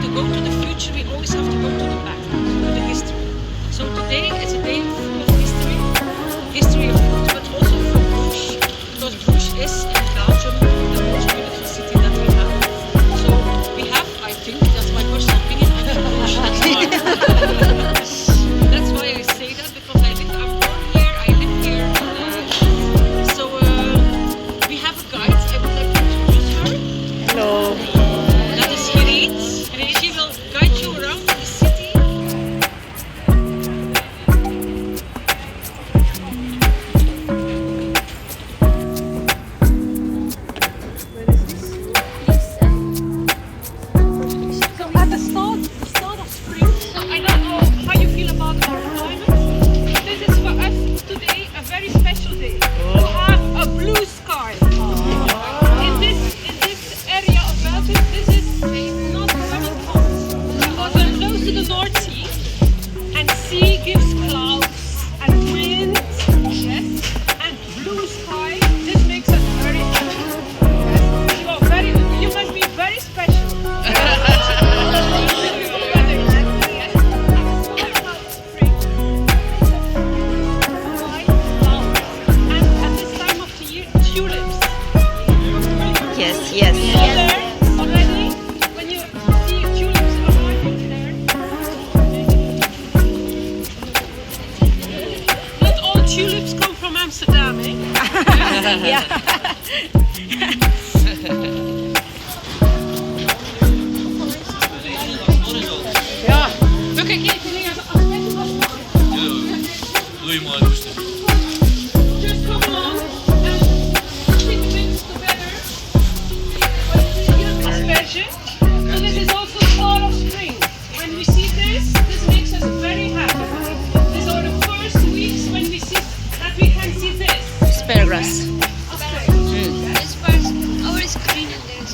to go to the future, we always have to go to the back, to the history. So today is a day full of history, history of food, but also for Bruges, because Bruges is in Belgium the most beautiful city that we have. So we have, I think, that's my personal opinion, I'm a Bruges. That's why I say that, because I'm born here, I live here. So we have a guide. I would like to introduce her. Hello. That is Hirit, and she will guide you around in the city. So at the start of spring, I don't know how you feel about our climate. This is for us today a very special day. To have a blue sky. In this area of Belgium, this is not very cold because we're close to the North Sea, and sea gives clouds and wind, yes, and blue sky. This makes us very happy. Yes. You must be very special. Yes, yes. Already, when you see tulips arriving there, not all tulips come from Amsterdam, eh? Ja. Ja. We kijken even neer. Doe je maar rustig. Just come along and stick wings together. Asperge. So this is also part of spring. When we see this makes us very happy. These are the first weeks when we see that we can see this. Asparagus. This part, our is green and there is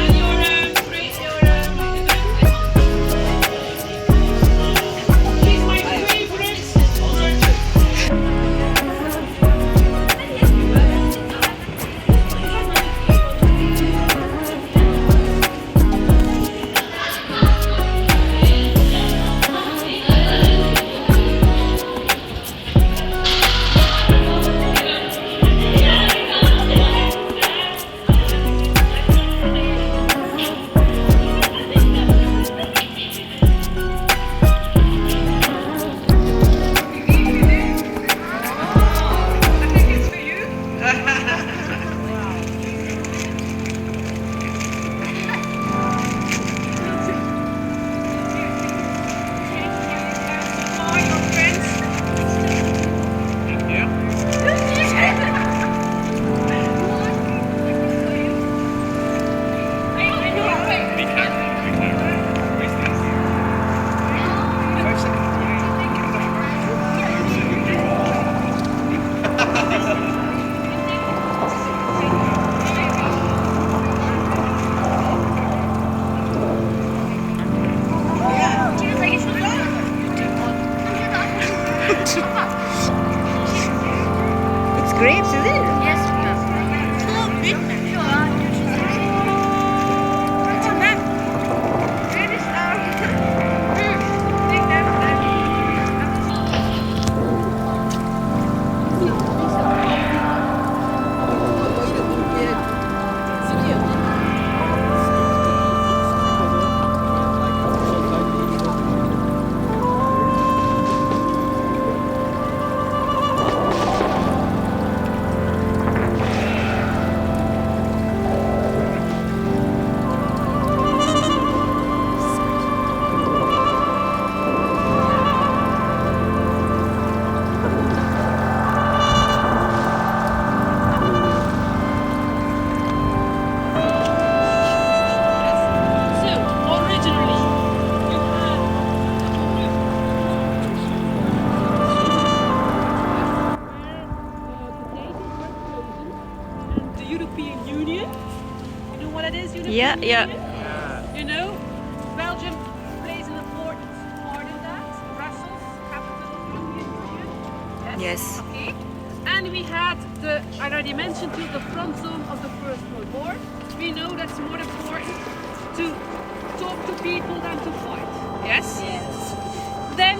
And your he's my favorite. It's grapes, is it? Yes, Yeah, yeah. You know, Belgium plays an important part in that. Brussels, capital of the European Union. Yes. Okay. And we had the, I already mentioned to you, the front zone of the First World War. we know that's more important to talk to people than to fight. Yes? Yes. Then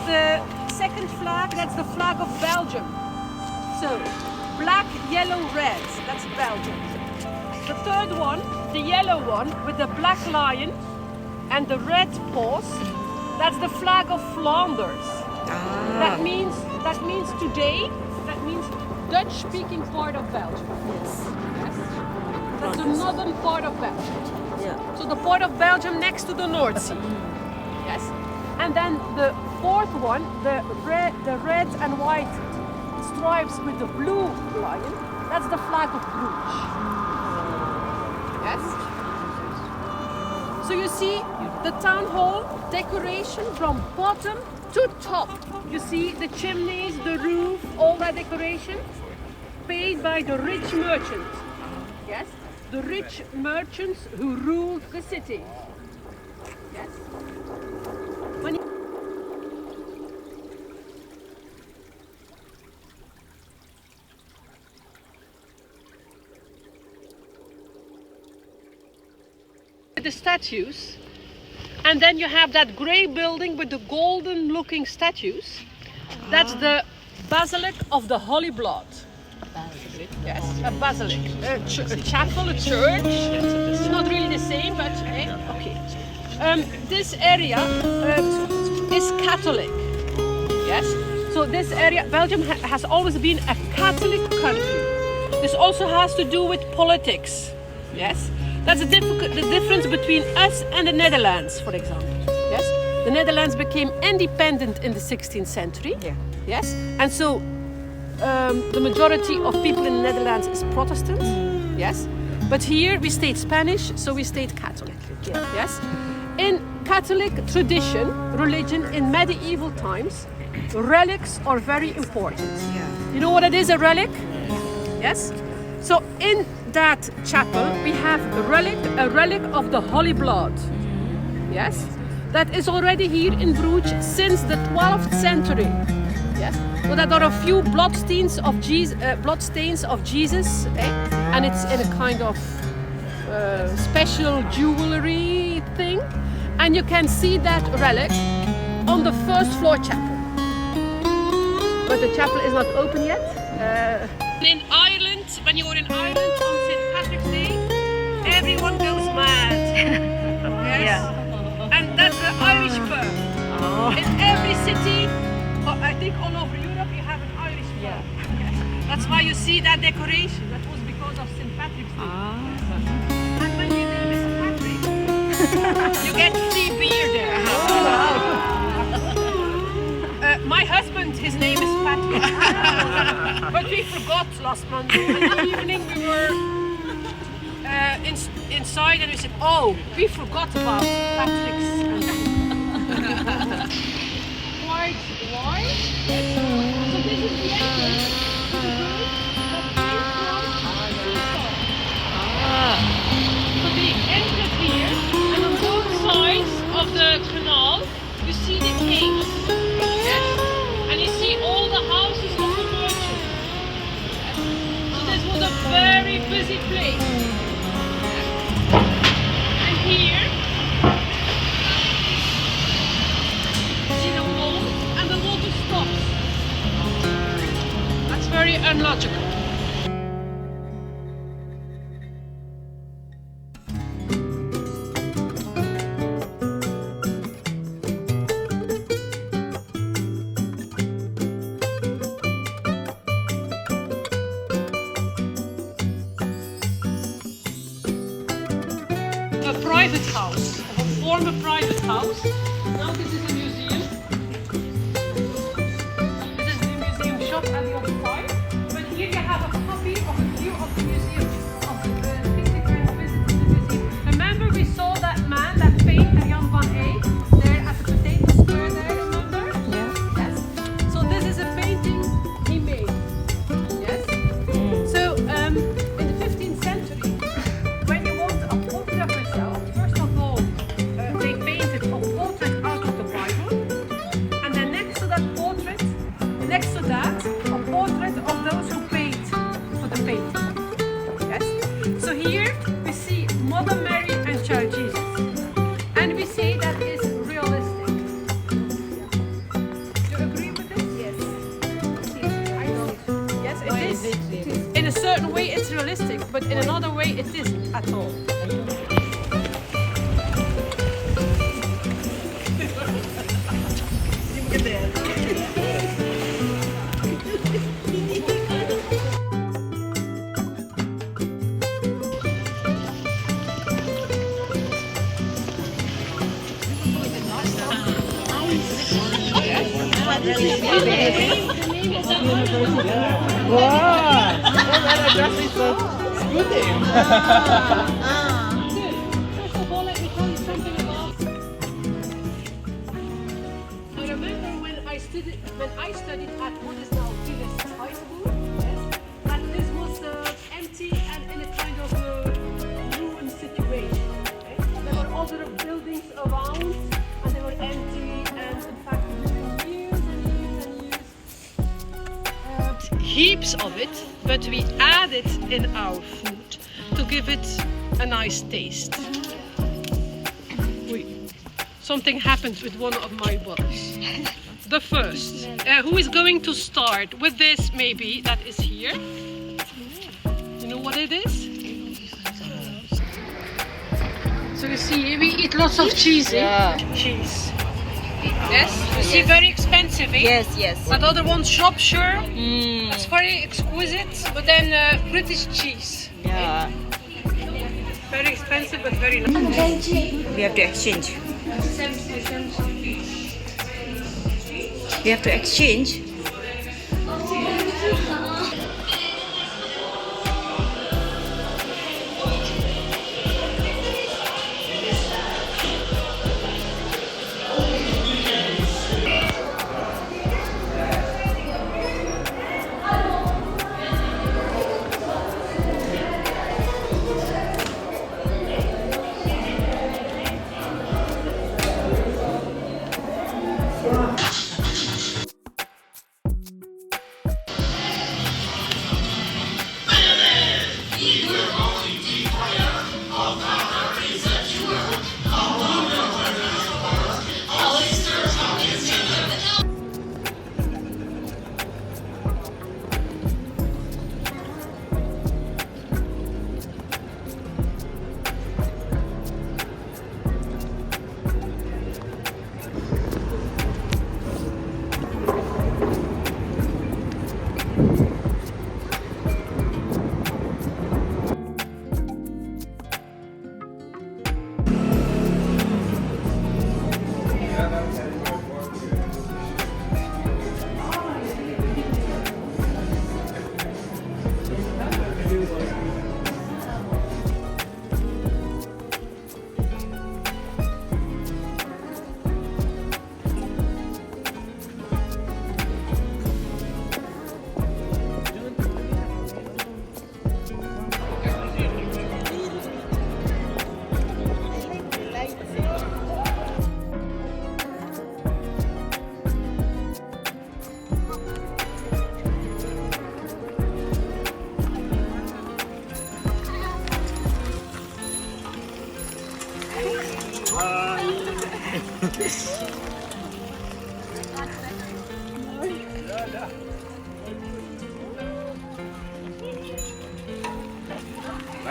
the second flag, that's the flag of Belgium. So, black, yellow, red, that's Belgium. The third one, the yellow one with the black lion and the red paws, that's the flag of Flanders. That means today, that means Dutch-speaking part of Belgium. Yes. Yes? That's the northern part of Belgium. Yeah. So the part of Belgium next to the North Sea. Yes. And then the fourth one, the red and white stripes with the blue lion, that's the flag of Bruges. Yes. So you see the town hall decoration from bottom to top. You see the chimneys, the roof, all that decoration paid by the rich merchants. Yes, the rich merchants who ruled the city. Yes. When the statues, and then you have that grey building with the golden looking statues. That's the Basilic of the Holy Blood. Yes, a basilic, a chapel, a church. It's not really the same, but okay. This area is Catholic. Yes, so this area, Belgium has always been a Catholic country. This also has to do with politics. Yes. That's the difference between us and the Netherlands, for example. Yes, the Netherlands became independent in the 16th century. Yeah. Yes, and so the majority of people in the Netherlands is Protestant. Yes, but here we stayed Spanish, so we stayed Catholic. Yeah. Yes, in Catholic tradition, religion in medieval times, relics are very important. Yeah. You know what it is, a relic? Yes. So in that chapel we have a relic of the Holy Blood. Yes, that is already here in Bruges since the 12th century. Yes, so that are a few bloodstains of Jesus, and it's in a kind of special jewelry thing, and you can see that relic on the first floor chapel. But the chapel is not open yet. In Ireland, when you are in Ireland on St. Patrick's Day, everyone goes mad. Yes? Yeah. And that's the Irish pub. Oh. In every city, I think all over Europe, you have an Irish pub. Yeah. Yes. That's why you see that decoration. That was because of St. Patrick's Day. And when your name is Patrick, you get free beer there. My husband, his name is Patrick. But we forgot last Monday. In the evening we were inside and we said, oh, we forgot about Patrick's. Quite wide. So this is the entrance to the room that came from So the entrance here, and on both sides of the canal, you see the caves. Yes? And you see all the houses of the merchants. Yes? So this was a very busy place. And here, you see the wall, and the water stops. That's very unlogical. A private house, a former private house. Now this is a museum. This is the museum shop at the other side. But here you have a copy of a view of the museum, of the visiting the museum. Remember we saw that man, that painter Jan van Eyck, there at the potato square there, remember? Yeah. Yes. So this is a painting he made. Yes. So in the 15th century, when you want a portrait of yourself, first of all, they painted a portrait out of the Bible, and then next to that, a portrait of those who paid for the painting. Yes. So here we see Mother Mary and Child Jesus. And we say that is realistic. Do you agree with this? Yes. I know. Yes, it is. In a certain way it's realistic, but in another way it isn't at all. Wow! That address is so good. First of all, let me tell you something about. I remember when I studied at what is now Village High School. Yes, that this was empty and in a kind of ruined situation. Okay? There were other buildings around, and they were empty. And in fact, during years and years and years, heaps of it, but we add it in our food to give it a nice taste. Something happened with one of my bottles. The first. Who is going to start with this maybe that is here? You know what it is? So you see, we eat lots of cheese. Yeah. Cheese. Yes? You see, very expensive, eh? Yes, yes. That other one, Shropshire. That's very exquisite. But then British cheese. Yeah. Very expensive but very nice. We have to exchange. We have to exchange.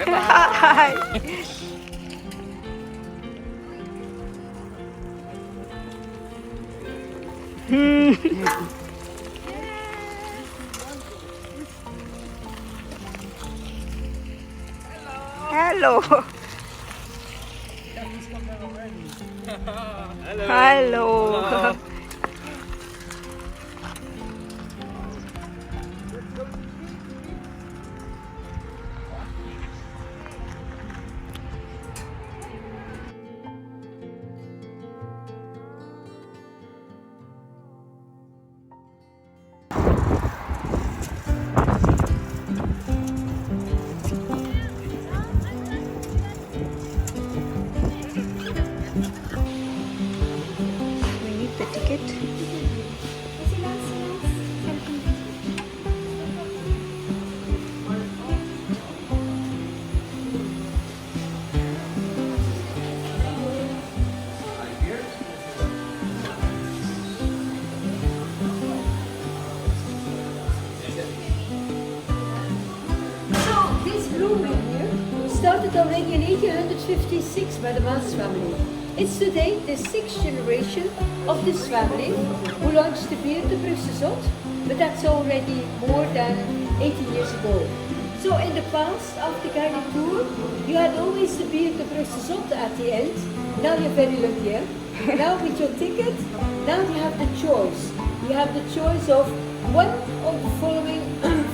Hi. Hello. Hello. We need the ticket. started already in 1856 by the Maas family. It's today the 6th generation of this family who launched the beer de Brugse Zot, but that's already more than 80 years ago. So in the past, after the guided tour, you had always the beer de Brugse Zot at the end. Now you're very lucky, eh? Now with your ticket, now you have the choice. You have the choice of one of the following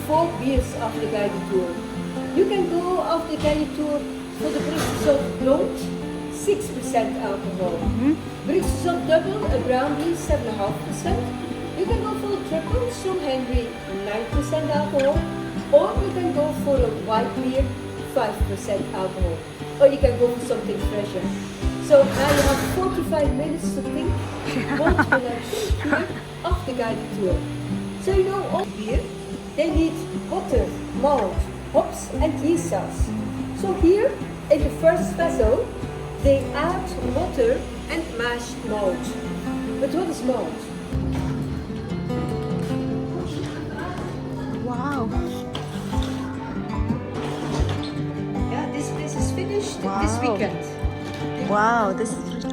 4 beers after the guided tour. You can go after the guided tour for the Brugse Zot Blonde, 6% alcohol. Brugse Zot Double, a brown beer, 7.5%. You can go for a triple, Song Henry, 9% alcohol. Or you can go for a white beer, 5% alcohol. Or you can go for something fresher. So now you have 45 minutes to think what will I drink here after the guided tour. So you know all beer, they need water, malt, hops and yeast sauce. So here in the first vessel, they add water and mashed malt. But what is malt? Wow. Yeah, this place is finished Wow. this weekend. Wow, this is pretty.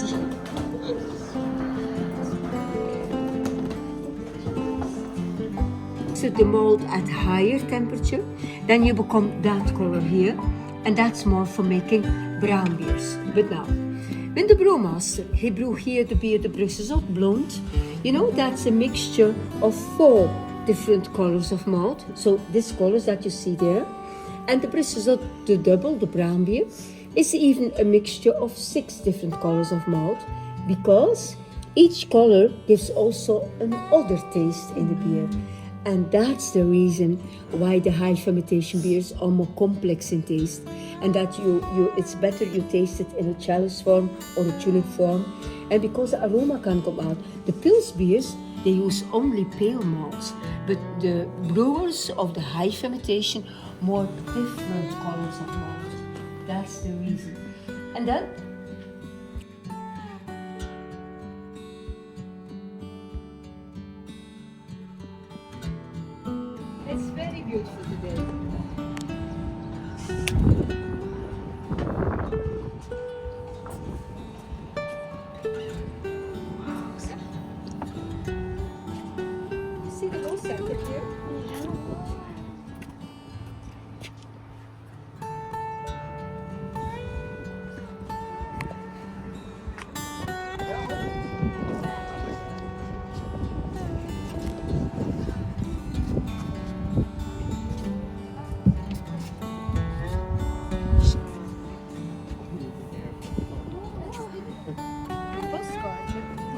So the malt at higher temperature, then you become that color here, and that's more for making brown beers. But now, when the brewmaster, he brew here the beer de Brugse Zot Blonde, you know, that's a mixture of 4 different colors of malt. So these colors that you see there, and the Brugse Zot, the double, the brown beer, is even a mixture of 6 different colors of malt, because each color gives also another taste in the beer. And that's the reason why the high fermentation beers are more complex in taste, and that it's better you taste it in a chalice form or a tulip form, and because the aroma can come out. The Pils beers, they use only pale malts, but the brewers of the high fermentation more different colors of malt. That's the reason. And then it's very beautiful today. You see the whole center here? Postcard.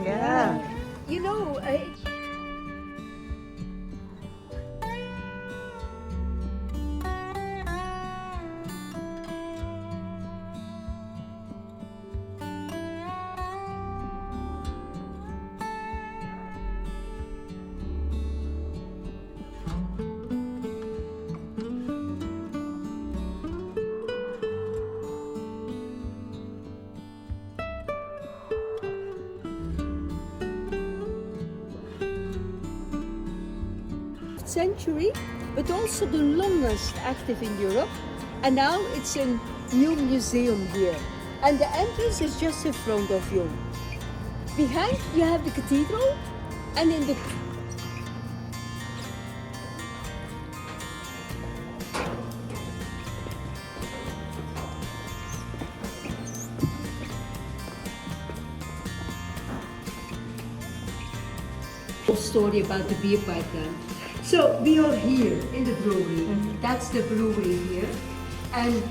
Yeah. You know, century, but also the longest active in Europe. And now it's a new museum here. And the entrance is just in front of you. Behind you have the cathedral, and in the story about the beer pipeline. So we are here in the brewery. That's the brewery here, and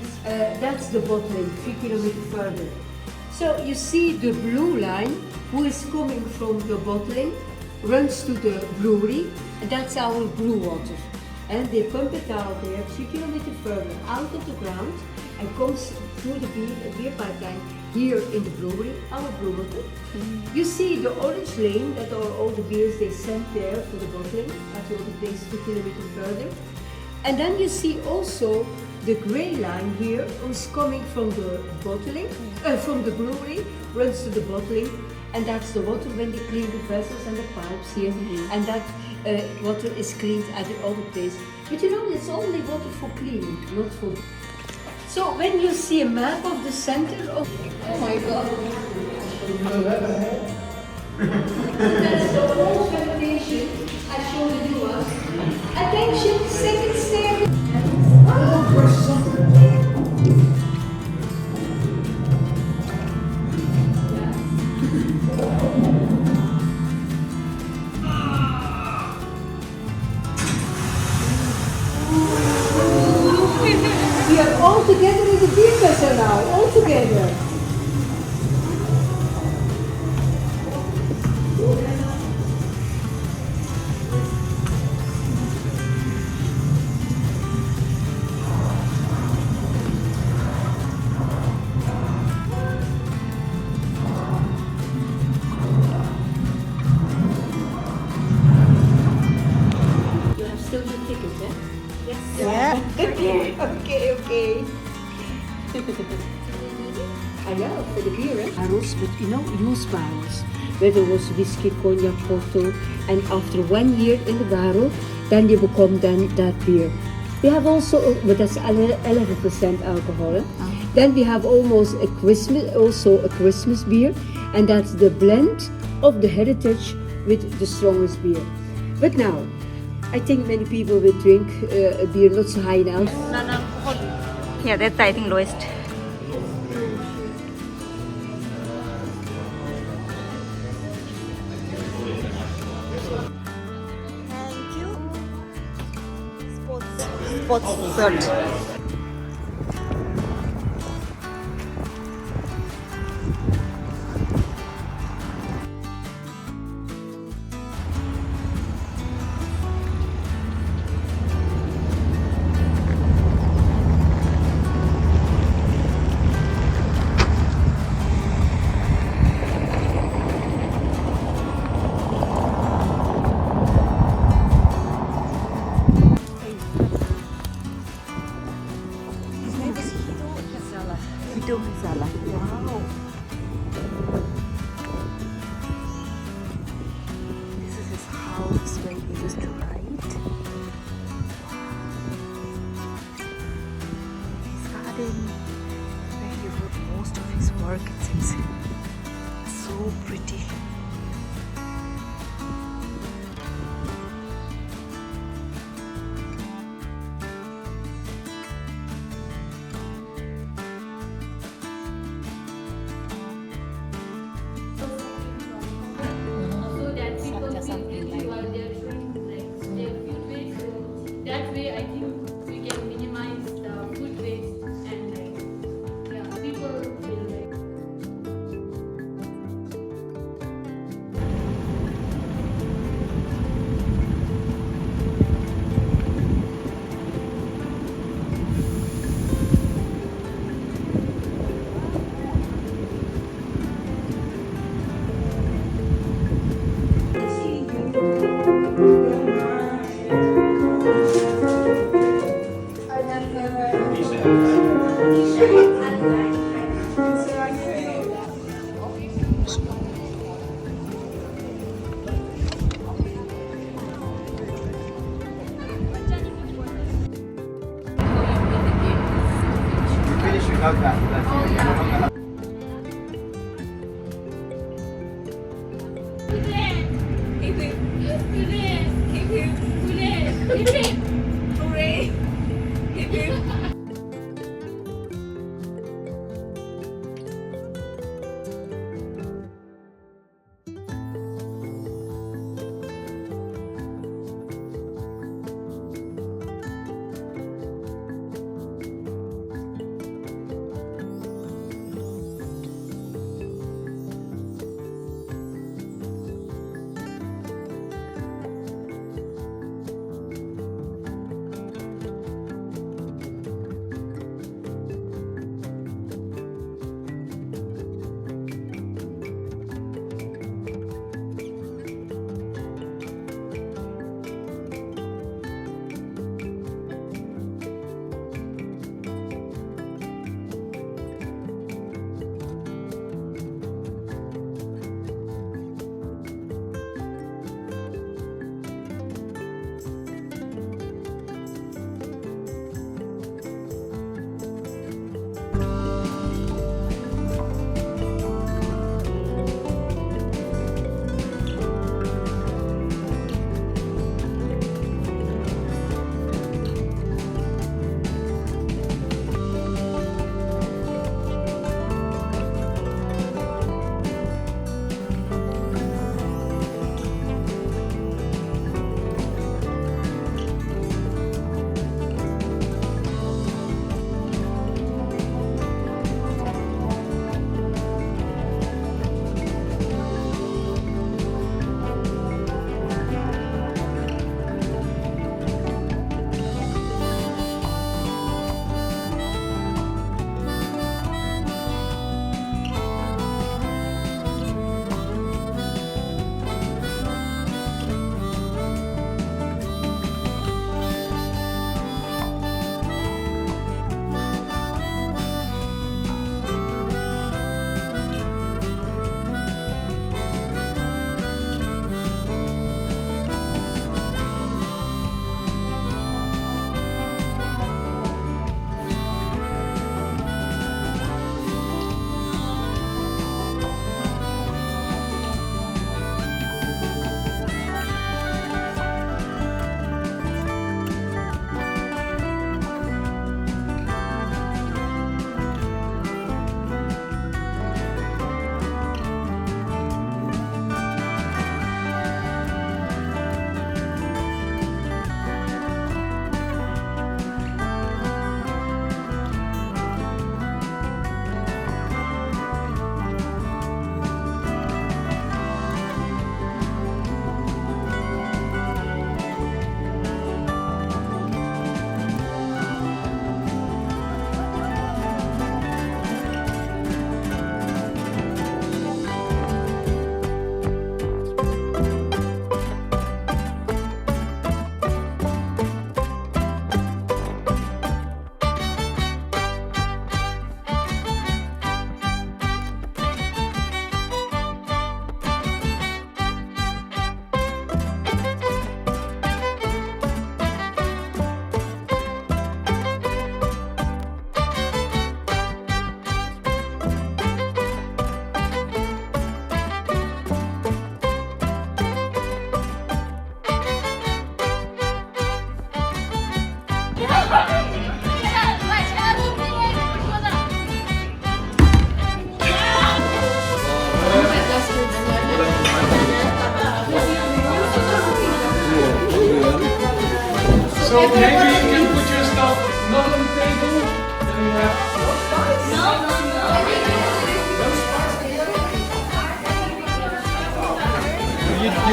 that's the bottling 3 kilometers further. So you see the blue line, who is coming from the bottling, runs to the brewery, and that's our brew water. And they pump it out there 3 kilometers further out of the ground and comes through the beer pipeline here in the brewery, our brew water. You see the orange lane, that are all the beers they sent there for the bottling, at the other place 2 kilometers further. And then you see also the grey line here, who's coming from the bottling, from the brewery, runs to the bottling, and that's the water when they clean the vessels and the pipes here, and that water is cleaned at the other place. But you know, it's only water for cleaning, not for. So when you see a map of the center of, oh my God. That's the whole foundation I showed you. Attention, second stair. We are all together in the beer vessel now, all together. You have still your ticket, eh? Yeah. Okay. I know, for the beer, eh? Barrels, but you know, used barrels. Where there was whiskey, cognac, porto, and after 1 year in the barrel, then you become then that beer. We have also, but that's 11% alcohol. Eh? Then we have almost a Christmas beer, and that's the blend of the heritage with the strongest beer. But now, I think many people will drink a beer not so high in alcohol. Yeah, that's I think lowest. Thank you. Sports shirt. Wow. This is his house where he used to write. His garden where he wrote most of his work, it seems. So pretty. So that people if you are there trying like stay a few days, so that way I think we can minimize the food waste and like yeah, people will like. Finish without that.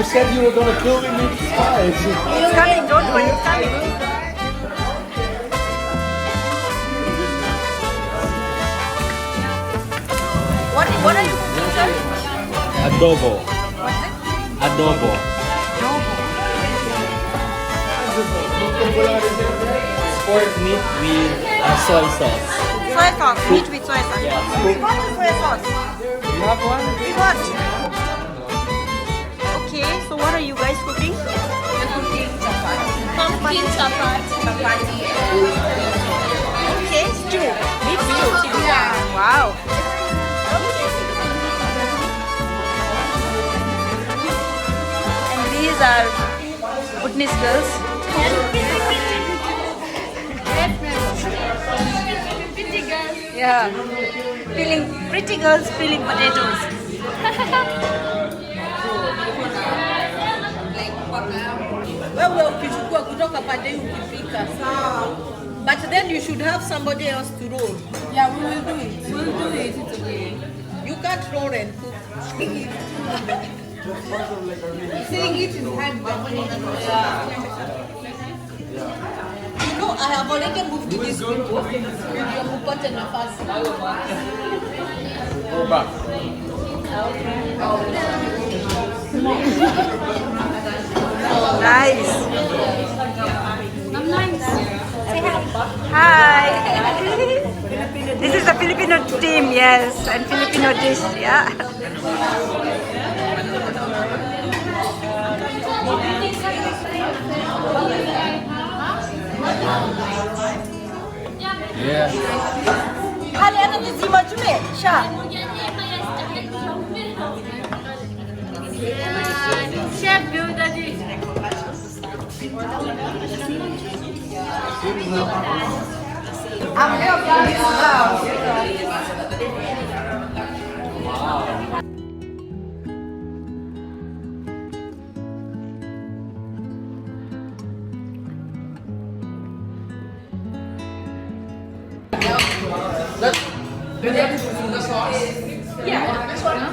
said you were gonna kill me with spies. It's coming, don't worry, it's coming. What are you cooking, sir? Adobo. What's it? Adobo. Pork meat with soy sauce. Soy sauce, meat with soy sauce. We got the soy sauce. You have one? We got. Okay, so what are you guys cooking? We're cooking pumpkin chapati. Okay, stew. Meat stew. Yeah. Wow. And these are Bhutanese girls. Yeah. Pretty girls peeling potatoes. Wewe ukichukua kutoka pande hii ukipika. But then you should have somebody else to roll. Yeah, we will do it. We'll do it. It's okay. You can't roll and cook. Saying it is hard, but You know, I have already moved to this group. Ndio mpate nafasi. Go back. Nice. Hi. This is the Filipino team, yes, and Filipino dish, yeah. Yeah. Hali ana nizima jume, sha. Chef, build a dish. Yeah, this one.